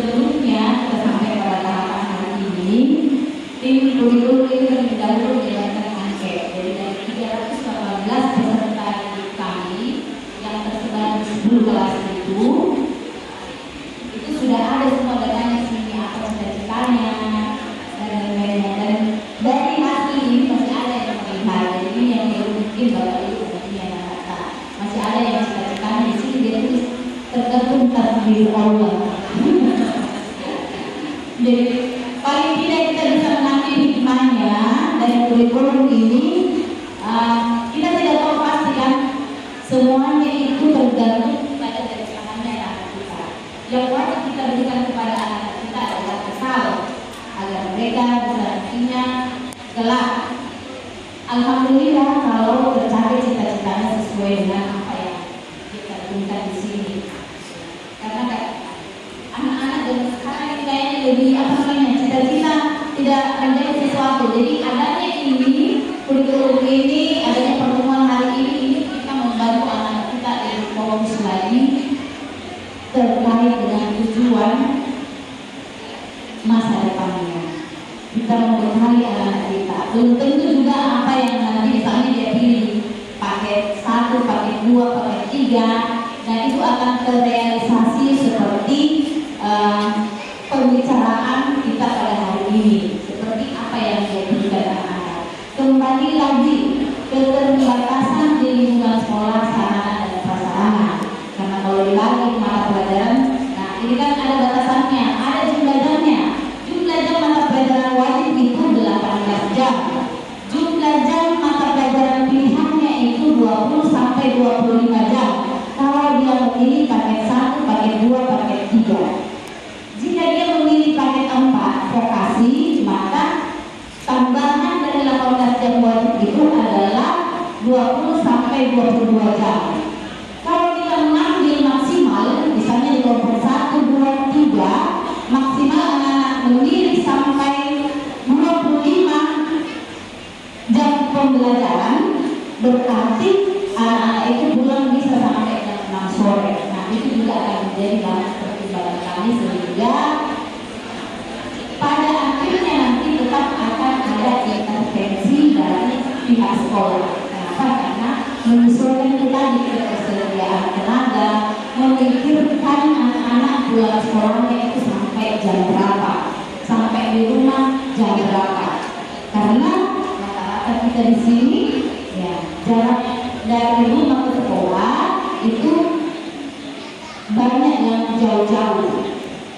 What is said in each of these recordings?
sebelumnya kita sampai pada tahapan hari ini, tim kurikulum ini terlebih dahulu menjalankan angket. Jadi dari 318 peserta didik kami yang tersebar di 10 kelas itu sudah ada semua datanya sini, apa cita-citanya dan lain-lainnya. Dan dari hasil ini masih ada yang melihat. Jadi ini yang belum mungkin Bapak Ibu mungkin yang kata masih ada yang cita-citanya di sini, dia tulis tergantung takdir Allah. Jadi paling tidak kita bisa mengambil hikmahnya dari kurikulum ini. Kita tidak tahu pasti kan semuanya itu tergantung pada keresahannya anak kita. Yang wajib kita berikan kepada anak kita adalah bekal agar mereka bisa nantinya kelak alhamdulillah kalau tercapai cita-citanya sesuai dengan apa yang kita inginkan di sini. Karena anak-anak zaman sekarang ini kayaknya lebih apa namanya, cita-cita tidak menjadi sesuatu. Jadi adanya ini kurikulum ini, adanya pertemuan hari ini kita membantu anak kita lebih fokus lagi terkait dengan tujuan masa depannya. Kita membekali anak kita. Belum tentu juga apa yang nanti misalnya dia pilih paket 1, paket 2, paket 3, dan itu akan terrealisasi seperti pembicaraan kita pada hari ini. Seperti apa yang dia berikan anak-anak. Kembali lagi keterbatasan di lingkungan sekolah, sarana dan prasarana. Karena kalau dibagi mata pelajaran, nah ini kan ada batasannya, ada jumlah jamnya. Jumlah jam mata pelajaran wajib itu 18 jam. Jumlah jam mata pelajaran pilihannya itu 20 sampai 25 jam. Kalau dia memilih paket 1, paket 2, paket 3. Jika dia memilih paket 4 vokasi, maka tambahan dari 18 jam wajib itu adalah 20 sampai 22 jam. Kalau kita mengambil maksimal, misalnya di kelompok 1, 2, 3, maksimal anak-anak memilih sampai 25 jam pembelajaran, berarti anak-anak itu pulang bisa sampai jam 6 sore. Nah itu juga akan menjadi bahan pertimbangan kami, sehingga pada akhirnya nanti tetap akan ada intervensi dari pihak sekolah. Kenapa? Karena menyesuaikan kita di ketersediaan tenaga, memikirkan anak-anak pulang sekolahnya itu sampai jam berapa, sampai di rumah jam berapa. Karena rata-rata kita di sini ya jarak dari rumah ke sekolah itu banyak yang jauh-jauh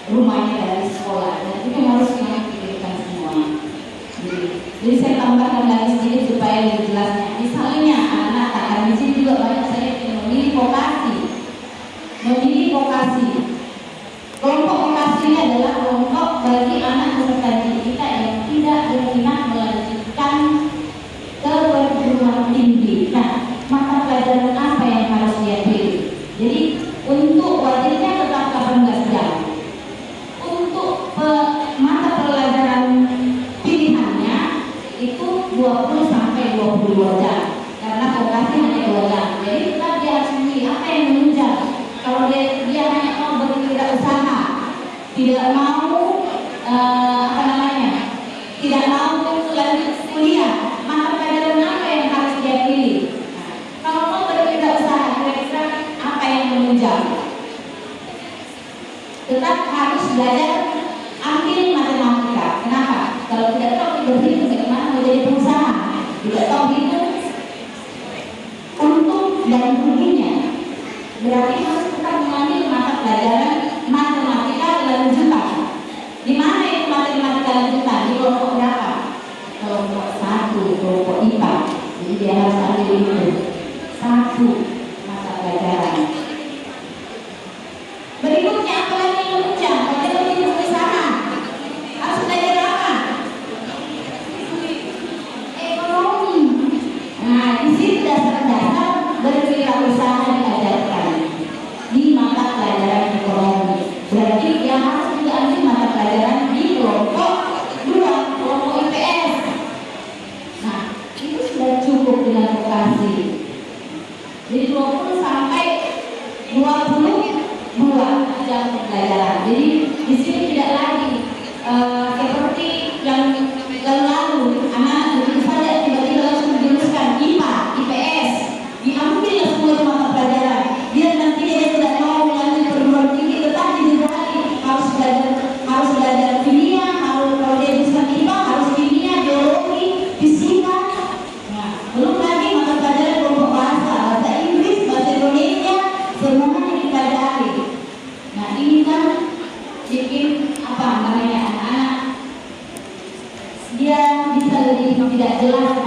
rumahnya dari sekolah, dan itu harus kami pikirkan semua. Jadi saya tambahkan lagi sedikit supaya lebih jelasnya. Misalnya anak akan di sini juga banyak saya yang memilih vokasi. Kelompok vokasi ini adalah kelompok bagi anak peserta didik kita yang tidak berminat melanjutkan ke perguruan tinggi. Nah, mata pelajaran apa yang harus dia pilih? Jadi untuk wajibnya tetap 18 jam. Untuk mata pelajaran pilihannya itu 20 sampai 22 jam. Karena vokasi hanya 2 jam. Jadi tetap dia harus memilih apa yang menunjang. Kalau dia hanya mau berwirausaha, tidak mau tidak mau lanjut kuliah, mata pelajaran apa yang harus dia pilih? Kalau mau berwirausaha, kira-kira apa yang menunjang? Tetap harus belajar ambil matematika. Kenapa? Kalau tidak tahu berhitung bagaimana menjadi pengusaha, tidak tahu hitung untung dan ruginya, berarti harus tetap mengambil mata pelajaran matematika lanjutan. Di mana itu matematika lanjutan? Di kelompok berapa? Kelompok 1, kelompok IPA. Jadi dia harus ambil itu 1 mata pelajaran. Berikutnya apa lagi yang menunjang? Kalau dia memilih usaha, harus belajar apa? Ekonomi. Nah, di sini dasar-dasar berwirausaha diajarkan di mata pelajaran ekonomi. Di sini tidak lagi seperti yang lalu anak begitu saja tiba-tiba langsung dijurusan IPA, IPS, diambil semua itu mata pelajaran. Dia nanti dia tidak mau melanjut perguruan tinggi, tetapi dibalik harus belajar kimia, kalau dia jurusan IPA harus kimia, biologi, fisika. Nah, belum lagi mata pelajaran kelompok bahasa Inggris, bahasa Indonesia, semuanya dipelajari. Nah, ini kan bikin apa namanya anak-anak dia bisa lebih tidak jelas